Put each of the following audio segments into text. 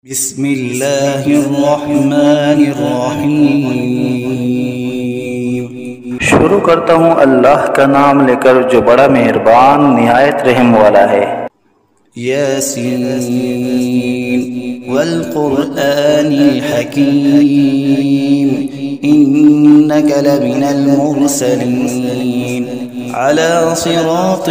بسم اللہ الرحمن الرحیم۔ شروع کرتا ہوں اللہ کا نام لے کر جو بڑا مہربان نہایت رحم والا ہے۔ یاسین والقرآن الحکیم انک لمن المرسلین علی صراط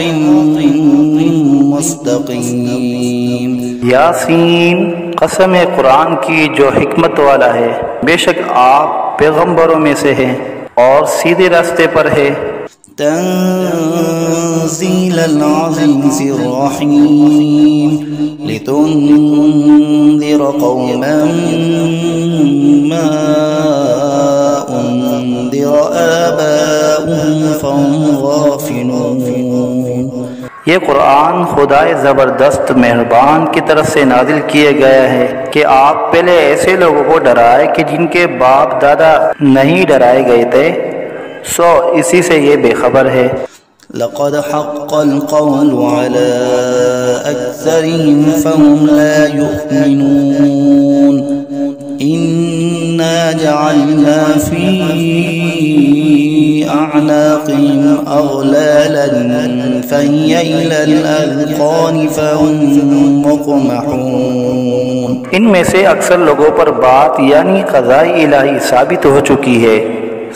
مستقیم۔ یاسین، قسم قرآن کی جو حکمت والا ہے، بے شک آپ پیغمبروں میں سے ہیں اور سیدھے راستے پر ہے۔ تنزیل العزیز الرحیم لتنذر قوما ما انذر آباؤهم فهم غافلون۔ یہ قرآن خدائے زبردست مہربان کی طرف سے نازل کیے گیا ہے کہ آپ پہلے ایسے لوگوں کو ڈرائے کہ جن کے باپ دادا نہیں ڈرائے گئے تھے، سو اسی سے یہ بے خبر ہے۔ لقد حق القول على أكثرهم فهم لا يؤمنون إنا جعلنا في أعناقهم أغلالا فهي إلى الأذقان فهم مقمحون۔ ان میں سے اکثر لوگوں پر بات یعنی قضاء الہی ثابت ہو چکی ہے،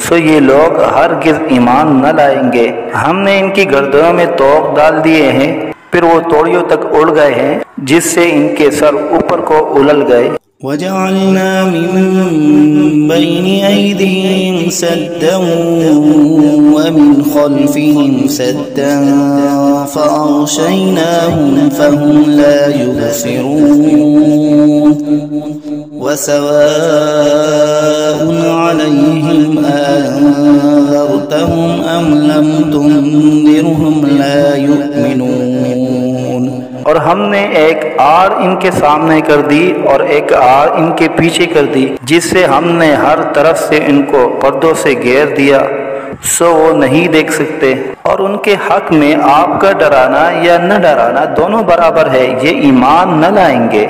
سو یہ لوگ ہرگز ایمان نہ لائیں گے۔ ہم نے ان کی گردنوں میں طوق ڈال دیے ہیں، پھر وہ توڑیوں تک اڑ گئے ہیں جس سے ان کے سر اوپر کو اولل گئے۔ وَجَعَلْنَا مِن بَيْنِ أَيْدِيهِمْ سَدًّا وَمِنْ خَلْفِهِمْ سَدًّا فَأَغْشَيْنَاهُمْ فَهُمْ لَا يُبْصِرُونَ وَسَوَاءٌ عَلَيْهِمْ أَنذَرْتَهُمْ أَمْ لَمْ تُنذِرْهُمْ لَا يُؤْمِنُونَ۔ اور ہم نے ایک آڑ ان کے سامنے کر دی اور ایک آڑ ان کے پیچھے کر دی، جس سے ہم نے ہر طرف سے ان کو پردوں سے گھیر دیا، سو وہ نہیں دیکھ سکتے۔ اور ان کے حق میں آپ کا ڈرانا یا نہ ڈرانا دونوں برابر ہے، یہ ایمان نہ لائیں گے۔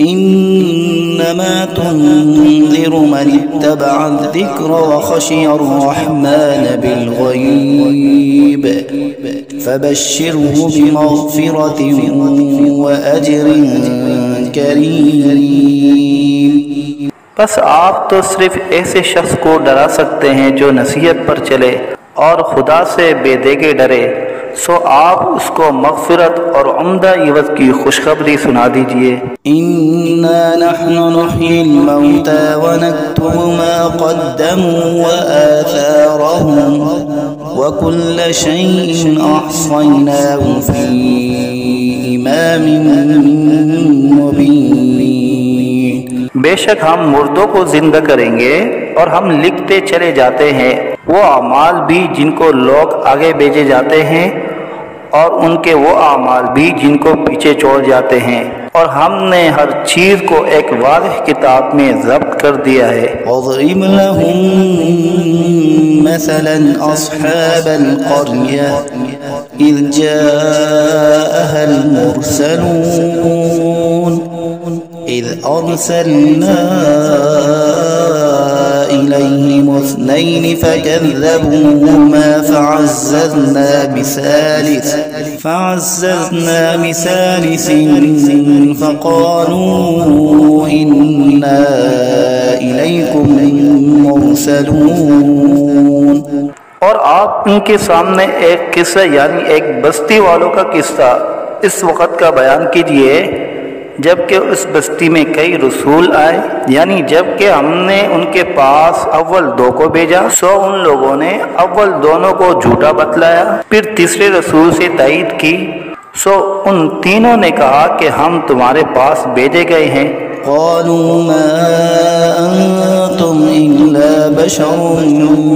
انما تنذر من اتبع الذکر وخشی الرحمن بالغیب فبشره بمغفرة وأجر کریم۔ بس آپ تو صرف ایسے شخص کو ڈرا سکتے ہیں جو نصیحت پر چلے اور خدا سے بے دیگے ڈرے، سو آپ اس کو مغفرت اور عمدہ عوض کی خوشخبری سنا دیجئے۔ اِنَّا نَحْنُ نُحْيِي الْمَوْتَى وَنَكْتُبُ مَا قَدَّمُوا وَآثَارَهُمْ وَكُلَّ شَيْءٍ أَحْصَيْنَاهُ فِي إِمَامٍ مُبِينٍ۔ بے شک ہم مردوں کو زندہ کریں گے اور ہم لکھتے چلے جاتے ہیں وہ اعمال بھی جن کو لوگ آگے بھیجے جاتے ہیں اور ان کے وہ اعمال بھی جن کو پیچھے چھوڑ جاتے ہیں، اور ہم نے ہر چیز کو ایک واضح کتاب میں ضبط کر دیا ہے۔ وَاضْرِبْ لَهُم مَثَلًا أَصْحَابَ الْقَرْيَةِ إِذْ جَاءَهَا الْمُرْسَلُونَ إِذْ أَرْسَلْنَا إِلَيْهِمُ اثْنَيْنِ فَكَذَّبُوهُمَا فَعَزَّزْنَا بِثَالِثٍ فَقَالُوا إِنَّا إِلَيْكُمْ مُرْسَلُونَ۔ اور آپ ان کے سامنے ایک قصہ یعنی ایک بستی والوں کا قصہ اس وقت کا بیان کیجئے جبکہ اس بستی میں کئی رسول آئے، یعنی جبکہ ہم نے ان کے پاس اول دو کو بھیجا، سو ان لوگوں نے اول دونوں کو جھوٹا بتلایا، پھر تیسرے رسول سے تائید کی، سو ان تینوں نے کہا کہ ہم تمہارے پاس بھیجے گئے ہیں۔ قالوا ما أنتم إلا بشر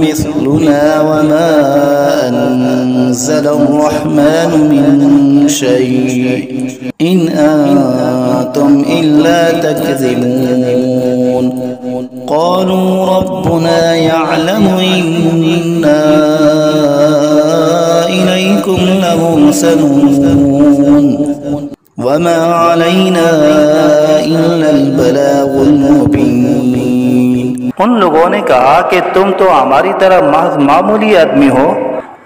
مثلنا وما أنزل الرحمن من شيء إن أنتم إلا تكذبون۔ قالوا ربنا يعلم إنا إليكم لمرسلون وما علينا إلا البلاغ المبين۔ ان لوگوں نے کہا کہ تم تو ہماری طرح محض معمولی آدمی ہو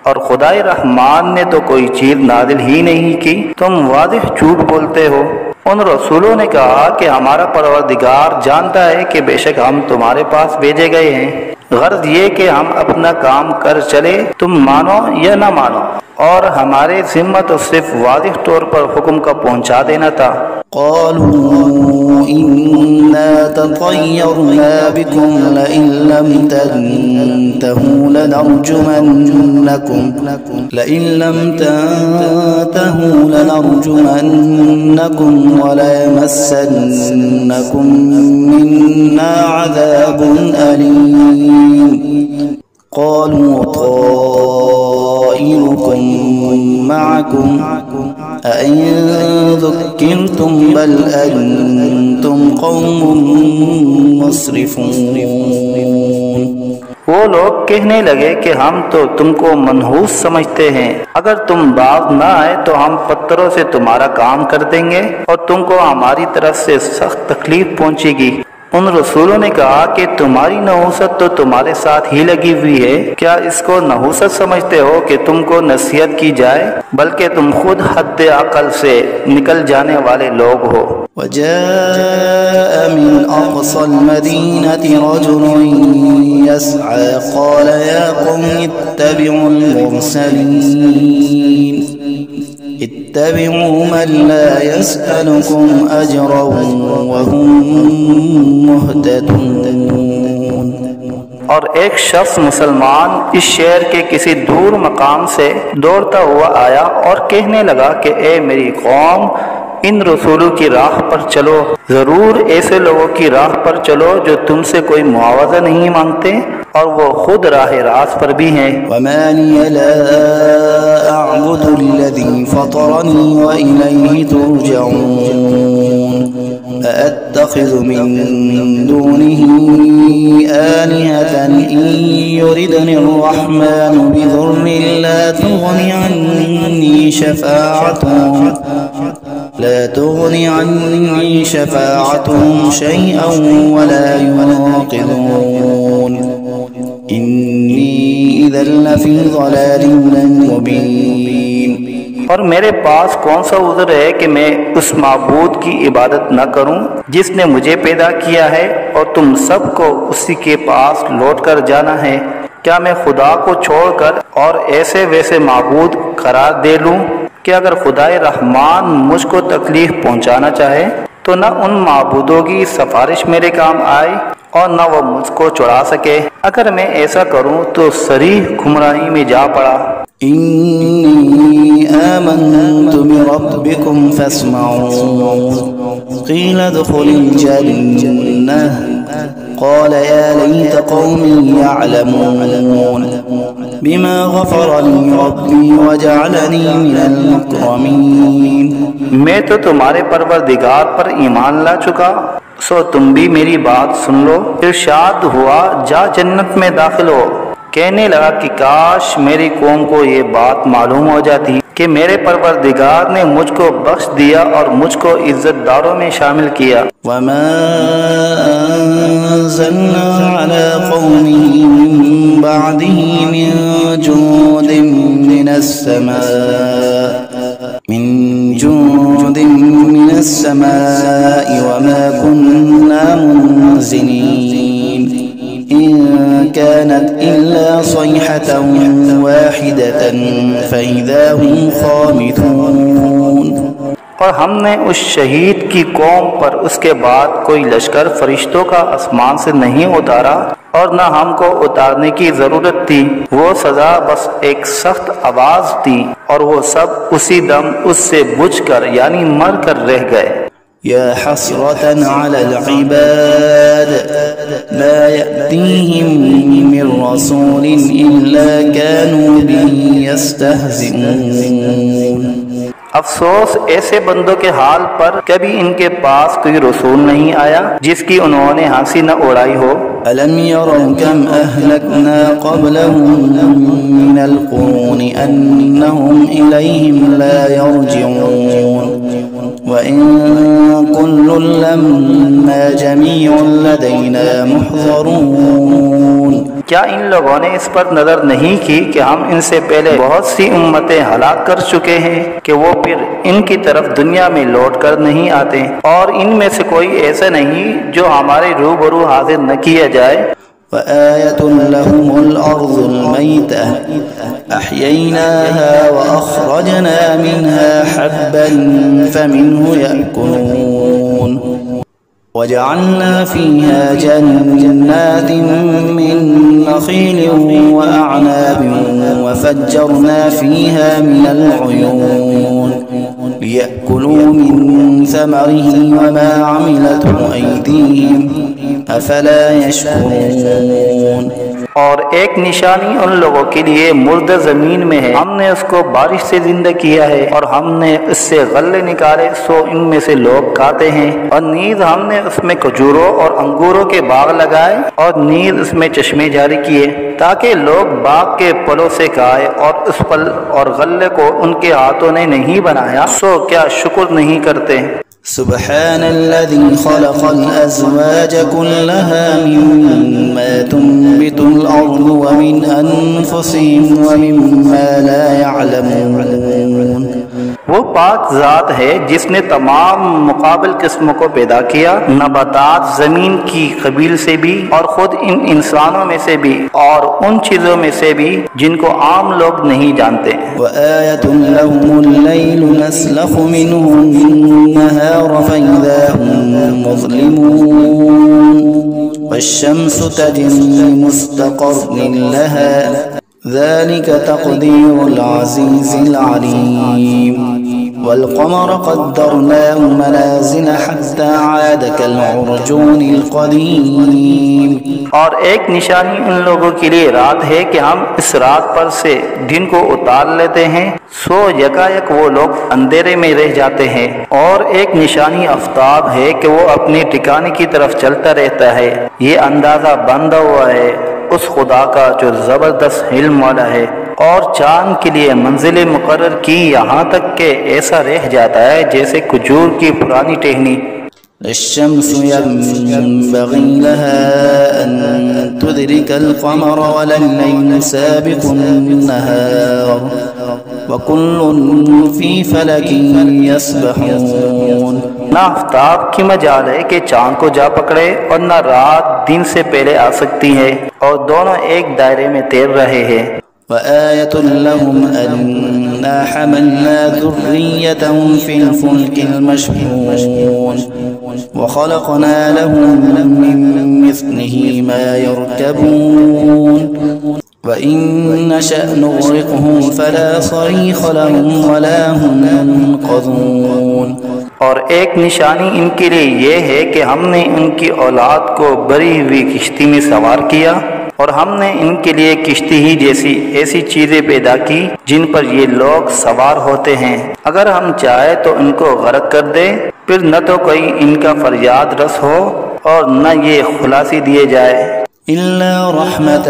اور خدائے رحمان نے تو کوئی چیز نازل ہی نہیں کی، تم واضح جھوٹ بولتے ہو۔ ان رسولوں نے کہا کہ ہمارا پروردگار جانتا ہے کہ بے شک ہم تمہارے پاس بھیجے گئے ہیں، غرض یہ کہ ہم اپنا کام کر چلے، تم مانو یا نہ مانو، اور ہمارے ذمہ تو صرف واضح طور پر حکم کا پہنچا دینا تھا۔ قالوا إنا تطيرنا بكم لئن لم تنتهوا لنرجمنكم وليمسنكم منا عذاب أليم۔ قالوا طائركم معكم أئن ذكرتم بل أنتم قوم مسرفون۔ وہ لوگ کہنے لگے کہ ہم تو تم کو منحوس سمجھتے ہیں، اگر تم باز نہ آئے تو ہم پتھروں سے تمہارا کام کر دیں گے اور تم کو ہماری طرف سے سخت تکلیف پہنچے گی۔ ان رسولوں نے کہا کہ تمہاری نحوست تو تمہارے ساتھ ہی لگی ہوئی ہے، کیا اس کو نحوست سمجھتے ہو کہ تم کو نصیحت کی جائے؟ بلکہ تم خود حد عقل سے نکل جانے والے لوگ ہو۔ وجاء من أقصى المدينة رجل يسعى قال يا قوم اتبعوا المرسلين اتبعوا من لا يسألكم أجرا وهم مهتدون۔ اور ایک شخص مسلمان اس شہر کے کسی دور مقام سے دوڑتا ہوا آیا اور کہنے لگا کہ اے میری قوم، ان رسولوں کی راہ پر چلو، ضرور ایسے لوگوں کی راہ پر چلو جو تم سے کوئی معاوضہ نہیں مانگتے اور وہ خود راہ راست پر بھی ہیں۔ وما لي لا أعبد الذي فطرني وإليه ترجعون أأتخذ من دونه آلهة إن يردني الرحمن بضر لا تغني عني شفاعتهم شيئا ولا ينقذون إني إذا لفي ضلال مبين۔ اور میرے پاس کون سا عذر ہے کہ میں اس معبود کی عبادت نہ کروں جس نے مجھے پیدا کیا ہے اور تم سب کو اسی کے پاس لوٹ کر جانا ہے؟ کیا میں خدا کو چھوڑ کر اور ایسے ویسے معبود قرار دے لوں کہ اگر خدائے رحمان مجھ کو تکلیف پہنچانا چاہے تو نہ ان معبودوں کی سفارش میرے کام آئے اور نہ وہ مجھ کو چھڑا سکے؟ اگر میں ایسا کروں تو صریح گمراہی میں جا پڑا۔ إني آمنت بربكم فاسمعون قيل ادخل الجنة قال يا ليت قومي يعلمون بما غفر لي ربي وجعلني من المكرمين۔ میں تو تمہارے پروردگار پر ایمان لا چکا، سو تم بھی میری بات سن لو۔ ارشاد ہوا جا جنت میں داخل ہو۔ کہنے لگا کہ کاش میری قوم کو یہ بات معلوم ہو جاتی کہ میرے پروردگار نے مجھ کو بخش دیا اور مجھ کو عزت داروں میں شامل کیا۔ وما أنزلنا على قومه من بعده من جند من السماء وما كنا منزلين إن كانت إلا صيحة واحدة فإذا هم خامدون۔ اور ہم نے اس شہید کی قوم پر اس کے بعد کوئی لشکر فرشتوں کا آسمان سے نہیں اتارا اور نہ ہم کو اتارنے کی ضرورت تھی، وہ سزا بس ایک سخت آواز تھی اور وہ سب اسی دم اس سے بجھ کر یعنی مر کر رہ گئے۔ يا حسرة على العباد ما يأتيهم من رسول إلا كانوا به يستهزئون۔ افسوس ایسے بندوں کے حال پر، کبھی ان کے پاس کوئی رسول نہیں آیا جس کی انہوں نے ہنسی نہ اڑائی ہو۔ ألم يروا كم أهلكنا قبلهم من القرون أنهم إليهم لا يرجعون وإن كل لما جميع لدينا محضرون۔ کیا ان لوگوں نے اس پر نظر نہیں کی کہ ہم ان سے پہلے بہت سی امتیں ہلاک کر چکے ہیں کہ وہ پھر ان کی طرف دنیا میں لوٹ کر نہیں آتے، اور ان میں سے کوئی ایسا نہیں جو ہمارے روبرو حاضر نہ کیا جائے۔ وآية لهم الأرض الميتة أحييناها وأخرجنا منها حبا فمنه يأكلون وجعلنا فيها جنات من نخيل وأعناب وفجرنا فيها من العيون ليأكلوا من ثمره وما عملته أيديهم أفلا يشكرون۔ اور ایک نشانی ان لوگوں کے لیے مردہ زمین میں ہے، ہم نے اس کو بارش سے زندہ کیا ہے اور ہم نے اس سے غلے نکالے سو ان میں سے لوگ کھاتے ہیں، اور نیز ہم نے اس میں کھجوروں اور انگوروں کے باغ لگائے اور نیز اس میں چشمے جاری کیے تاکہ لوگ باغ کے پھلوں سے کھائے، اور اس پھل اور غلے کو ان کے ہاتھوں نے نہیں بنایا سو کیا شکر نہیں کرتے؟ سبحان الذي خلق الأزواج كلها مما تنبت الأرض ومن أنفسهم ومما لا يعلمون۔ وہ پاک ذات ہے جس نے تمام مقابل قسموں کو پیدا کیا، نباتات زمین کی قبیل سے بھی اور خود ان انسانوں میں سے بھی اور ان چیزوں میں سے بھی جن کو عام لوگ نہیں جانتے۔ وآية لهم الليل نسلخ منه النهار فإذا هم مظلمون والشمس تجري لمستقر لها ذلك تقدير العزيز العليم والقمر قدرناه منازل حتى عاد كالعرجون القديم۔ اور ایک نشانی ان لوگوں کے لیے رات ہے کہ ہم اس رات پر سے دن کو اتار لیتے ہیں سو یکایک وہ لوگ اندھیرے میں رہ جاتے ہیں، اور ایک نشانی آفتاب ہے کہ وہ اپنے ٹھکانے کی طرف چلتا رہتا ہے۔ یہ اندازہ بندھا ہوا ہے اس خدا کا جو زبردست علم والا ہے، اور چاند کے لیے منزل مقرر کی یہاں تک کہ ایسا رہ جاتا ہے جیسے کھجور کی پرانی ٹہنی۔ الشمس ينبغي لها أن تدرك القمر ولا الليل سابق النهار وكل في فلك يسبحون۔ نہ آفتاب کی مجال ہے کہ چاند کو جا پکڑے اور نہ رات دن سے پہلے آ سکتی ہے، اور دونوں ایک دائرے میں تیر رہے ہیں۔ وآية لهم أنا حملنا ذريتهم في الفلك المشحون وخلقنا لهم من مثله ما يركبون وإن نشأ نغرقهم فلا صريخ لهم ولا هم ينقذون۔ اور ایک نشانی ان کے لیے یہ ہے کہ ہم نے ان کی اولاد کو بری ہوئی کشتی میں سوار کیا، اور ہم نے ان کے لیے کشتی ہی جیسی ایسی چیزیں پیدا کی جن پر یہ لوگ سوار ہوتے ہیں، اگر ہم چاہے تو ان کو غرق کر دے، پھر نہ تو کوئی ان کا فریاد رس ہو اور نہ یہ خلاصی دیے جائے۔ إلا رحمة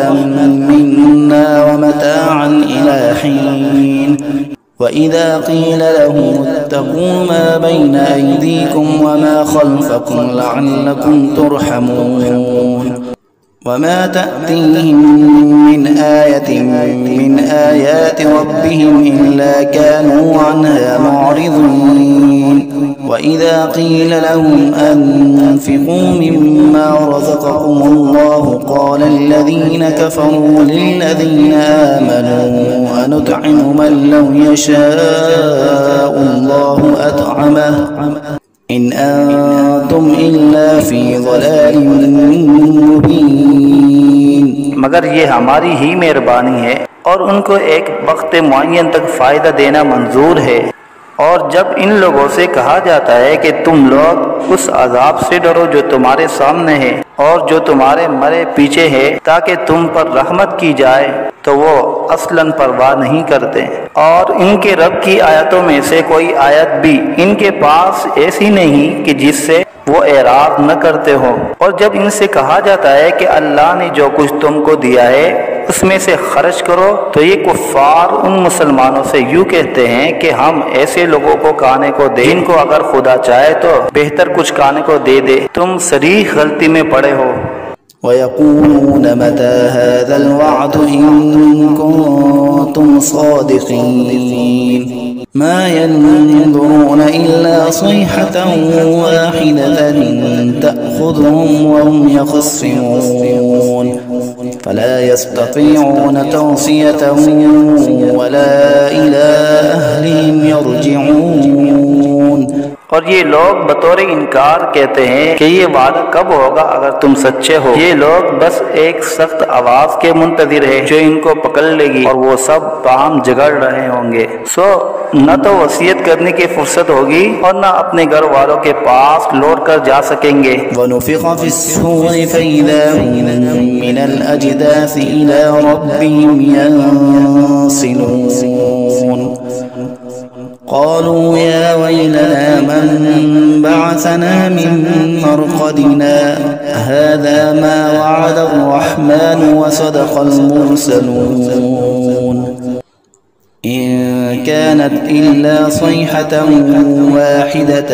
منا ومتاعا إلى حين وإذا قيل لهم اتقوا ما بين أيديكم وما خلفكم لعلكم ترحمون وما تأتيهم من آية من آيات ربهم إلا كانوا عنها معرضين وإذا قيل لهم أنفقوا مما رزقكم الله قال الذين كفروا للذين آمنوا أنطعم من لو يشاء الله أطعمه إن أنتم إلا في ضلال مبين۔ مگر یہ ہماری ہی مہربانی ہے اور ان کو ایک وقت معین تک فائدہ دینا منظور ہے، اور جب ان لوگوں سے کہا جاتا ہے کہ تم لوگ اس عذاب سے ڈرو جو تمہارے سامنے ہے اور جو تمہارے مرے پیچھے ہے تاکہ تم پر رحمت کی جائے، تو وہ اصلاً پرواہ نہیں کرتے، اور ان کے رب کی آیتوں میں سے کوئی آیت بھی ان کے پاس ایسی نہیں کہ جس سے وہ اعراض نہ کرتے ہو۔ اور جب ان سے کہا جاتا ہے کہ اللہ نے جو کچھ تم کو دیا ہے اس میں سے خرچ کرو، تو یہ کفار ان مسلمانوں سے یوں کہتے ہیں کہ ہم ایسے لوگوں کو کھانے کو دیں جن کو اگر خدا چاہے تو بہتر کچھ کھانے کو دے دے، تم صریح غلطی میں پڑے ہو۔ وَيَقُولُونَ مَتَى هَذَا الْوَعْدُ إِن كُنتُمْ صَادِقِينَ مَا يَنظُرُونَ إِلَّا صَيْحَةً وَاحِدَةً تَأْخُذُهُمْ وَهُمْ يَخِصِّمُونَ فَلَا يَسْتَطِيعُونَ تَوْصِيَةً وَلَا إِلَى أَهْلِهِمْ يَرْجِعُونَ۔ اور یہ لوگ بطور انکار کہتے ہیں کہ یہ وعدہ کب ہوگا اگر تم سچے ہو۔ یہ لوگ بس ایک سخت آواز کے منتظر ہیں جو ان کو پکڑ لے گی، اور وہ سب باہم جھگڑ رہے ہوں گے۔ سو نہ تو وصیت کرنے کی فرصت ہوگی اور نہ اپنے گھر والوں کے پاس لوٹ کر جا سکیں گے۔ وَنُفِخَ فِي الصُّورِ فَإِذَا هُم مِّنَ الْأَجْدَاثِ إِلَىٰ رَبِّهِمْ يَنسِلُونَ قالوا يا ويلنا من بعثنا من مرقدنا هذا ما وعد الرحمن وصدق المرسلون إن كانت إلا صيحة واحدة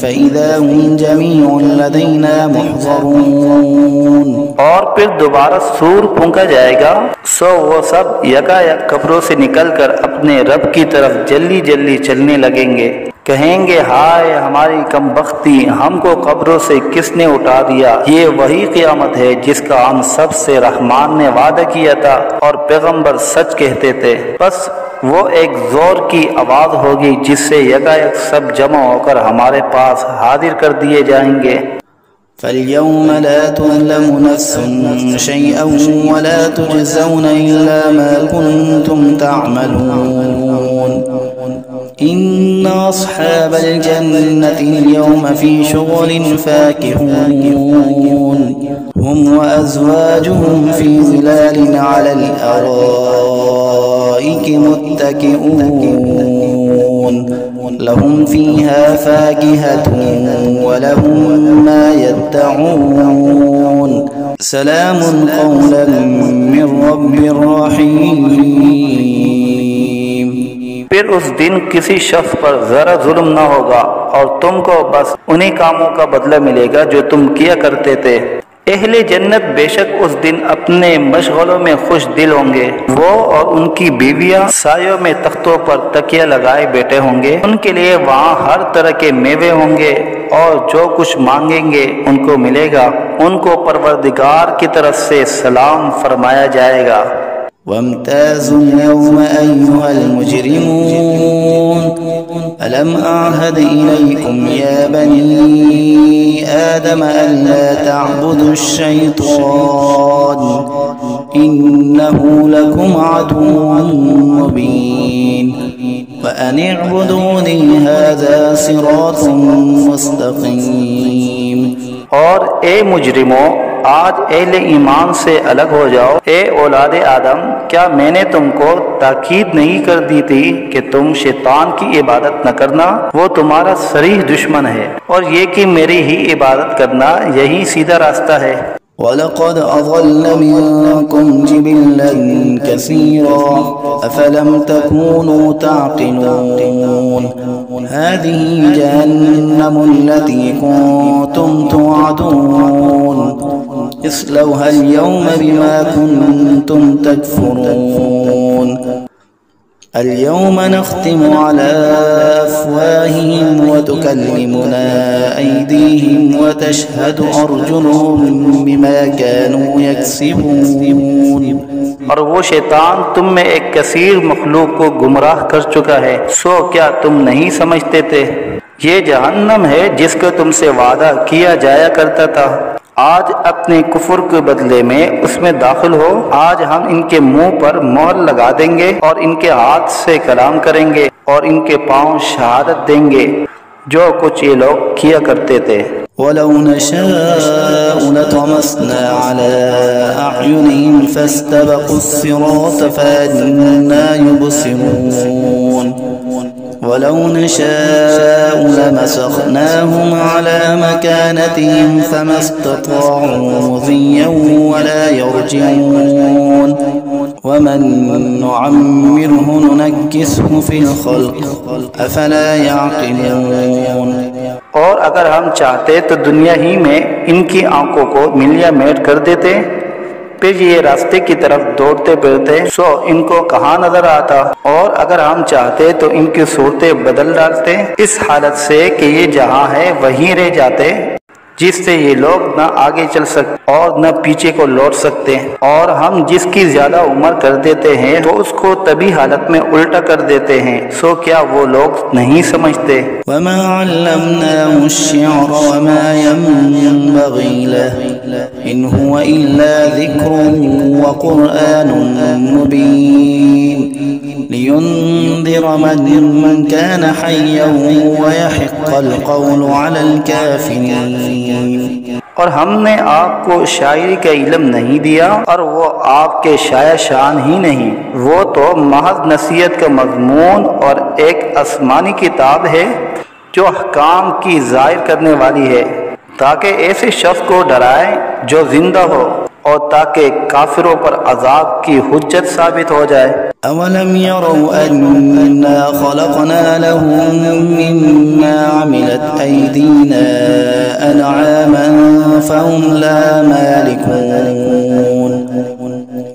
فإذا هم جميع لدينا محضرون۔ اور پھر دوبارہ سور پھونکا جائے گا، سو وہ سب یکا یک قبروں سے نکل کر اپنے رب کی طرف جلدی جلدی چلنے لگیں گے۔ کہیں گے ہائے ہماری کم بختی، ہم کو قبروں سے کس نے اٹھا دیا۔ یہ وہی قیامت ہے جس کا ہم سب سے رحمان نے وعدہ کیا تھا اور پیغمبر سچ کہتے تھے۔ بس وہ ایک زور کی آواز ہوگی جس سے یکا یک سب جمع ہو کر ہمارے پاس حاضر کر دیے جائیں گے۔ فَالْيَوْمَ لَا تُظْلَمُ نَفْسٌ شَيْئًا وَلَا تُجْزَوْنَ إِلَّا مَا كُنتُمْ تَعْمَلُونَ إِنَّ أَصْحَابَ الْجَنَّةِ الْيَوْمَ فِي شُغُلٍ فَاكِهُونَ هُمْ وَأَزْوَاجُهُمْ فِي ظِلَالٍ عَلَى الْأَرَائِكِ مُتَّكِئُونَ لهم فيها فاكهة ولهم ما يدعون سلام قولا من رب رحيم۔ پھر اس دن کسی شخص پر ذرا ظلم نہ ہوگا اور تم کو بس انہی کاموں کا بدلہ ملے گا جو تم کیا کرتے تھے۔ اہل جنت بے شک اس دن اپنے مشغلوں میں خوش دل ہوں گے، وہ اور ان کی بیویاں سایوں میں تختوں پر تکیہ لگائے بیٹھے ہوں گے، ان کے لیے وہاں ہر طرح کے میوے ہوں گے اور جو کچھ مانگیں گے ان کو ملے گا، ان کو پروردگار کی طرف سے سلام فرمایا جائے گا۔ وامتازوا اليوم أيها المجرمون ألم أعهد إليكم يا بني آدم ألا تعبدوا الشيطان إنه لكم عدو مبين وأن اعبدوني هذا صراط مستقيم۔ اور اے مجرموں، آج اہل ایمان سے الگ ہو جاؤ۔ اے اولاد آدم، کیا میں نے تم کو تاکید نہیں کر دی تھی کہ تم شیطان کی عبادت نہ کرنا؟ وہ تمہارا صریح دشمن ہے، اور یہ کہ میری ہی عبادت کرنا یہی سیدھا راستہ ہے۔ وَلَقَدْ أَضَلَّ مِنكُمْ جِبِلًّا كَثِيرًا أَفَلَمْ تَكُونُوا تَعْقِلُونَ هَذِهِ جَهَنَّمُ الَّتِي كُنتُمْ تُوعَدُونَ اصْلَوْهَا الْيَوْمَ بِمَا كُنتُمْ تَكْفُرُونَ اليوم نختم على أفواههم وتكلمنا أيديهم وتشهد أرجلهم بما كانوا يكسبون۔ اور وہ شیطان تم میں ایک کثیر مخلوق کو گمراہ کر چکا ہے، سو کیا تم نہیں سمجھتے تھے؟ یہ جہنم ہے جس کا تم سے وعدہ کیا جایا کرتا تھا۔ آج اپنے کفر کے بدلے میں اس میں داخل ہو۔ آج ہم ان کے منہ پر مہر لگا دیں گے اور ان کے ہاتھ سے کلام کریں گے اور ان کے پاؤں شہادت دیں گے جو کچھ یہ لوگ کیا کرتے تھے۔ ولو نشاء لطمسنا على أعينهم فاستبقوا الصراط فأنى يبصرون ولو نشاء لمسخناهم على مكانتهم فما استطاعوا مضيا ولا يرجعون ومن نعمره ننكسه في الخلق أفلا يعقلون۔ اور اگر ہم چاہتے تو دنیا ہی میں ان کی آنکھوں کو ملیا میٹ کر دیتے، پھر یہ راستے کی طرف دوڑتے پھرتے سو ان کو کہاں نظر آتا، اور اگر ہم چاہتے تو ان کی صورتیں بدل ڈالتے اس حالت سے کہ یہ جہاں ہے وہیں رہ جاتے، جس سے یہ لوگ نہ آگے چل سکتے اور نہ پیچھے کو لوٹ سکتے، اور ہم جس کی زیادہ عمر کر دیتے ہیں تو اس کو طبی حالت میں الٹا کر دیتے ہیں، سو کیا وہ لوگ نہیں سمجھتے؟ وما علمناه الشعر وما ينبغي له إن هو إلا ذكر وقرآن مبين لينذر من كان حيا ويحق القول على الكافرين۔ اور ہم نے آپ کو شاعری کا علم نہیں دیا، اور وہ آپ کے شاعر شان ہی نہیں، وہ تو محض نصیحت کا مضمون اور ایک آسمانی کتاب ہے جو احکام کی ظاہر کرنے والی ہے، تاکہ ایسے شخص کو ڈرائے جو زندہ ہو، اور تاکہ کافروں پر عذاب کی حجت ثابت ہو جائے۔ أولم يروا أنا خلقنا لهم مما عملت أيدينا أنعاما فهم لا مالكون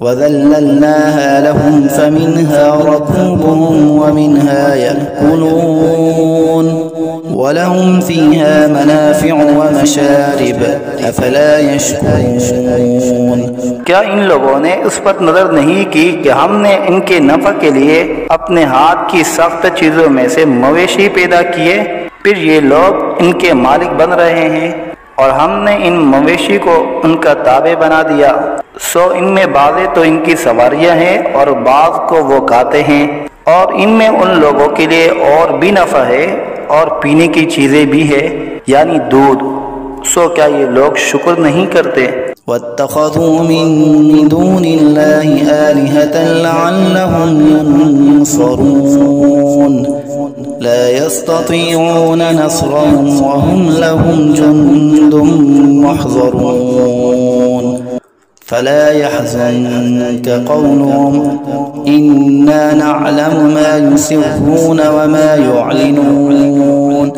وذللناها لهم فمنها ركوبهم ومنها يأكلون ولهم فيها منافع ومشارب أفلا يشكرون۔ کیا ان لوگوں نے اس پر نظر نہیں کی کہ ہم نے ان کے نفع کے لیے اپنے ہاتھ کی ساختہ چیزوں میں سے مویشی پیدا کیے، پھر یہ لوگ ان کے مالک بن رہے ہیں، اور ہم نے ان مویشی کو ان کا تابع بنا دیا، سو ان میں بعضیں تو ان کی سواریاں ہیں اور بعض کو وہ کھاتے ہیں، اور ان میں ان لوگوں کے لیے اور بھی نفع ہے اور پینے کی چیزیں بھی ہے، یعنی دودھ، سو کیا یہ لوگ شکر نہیں کرتے؟ واتخذوا من دون الله آلهة لعلهم ينصرون لا يستطيعون نصرهم وهم لهم جند محضرون فلا يحزنك قولهم إنا نعلم ما يسرون وما يعلنون۔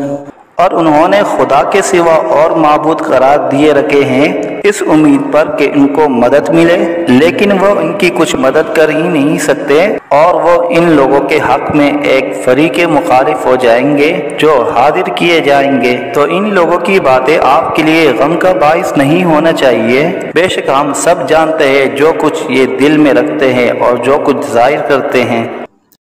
اور انہوں نے خدا کے سوا اور معبود قرار دیے رکھے ہیں اس امید پر کہ ان کو مدد ملے، لیکن وہ ان کی کچھ مدد کر ہی نہیں سکتے، اور وہ ان لوگوں کے حق میں ایک فریق مخالف ہو جائیں گے جو حاضر کیے جائیں گے۔ تو ان لوگوں کی باتیں آپ کے لیے غم کا باعث نہیں ہونا چاہیے، بے شک ہم سب جانتے ہیں جو کچھ یہ دل میں رکھتے ہیں اور جو کچھ ظاہر کرتے ہیں۔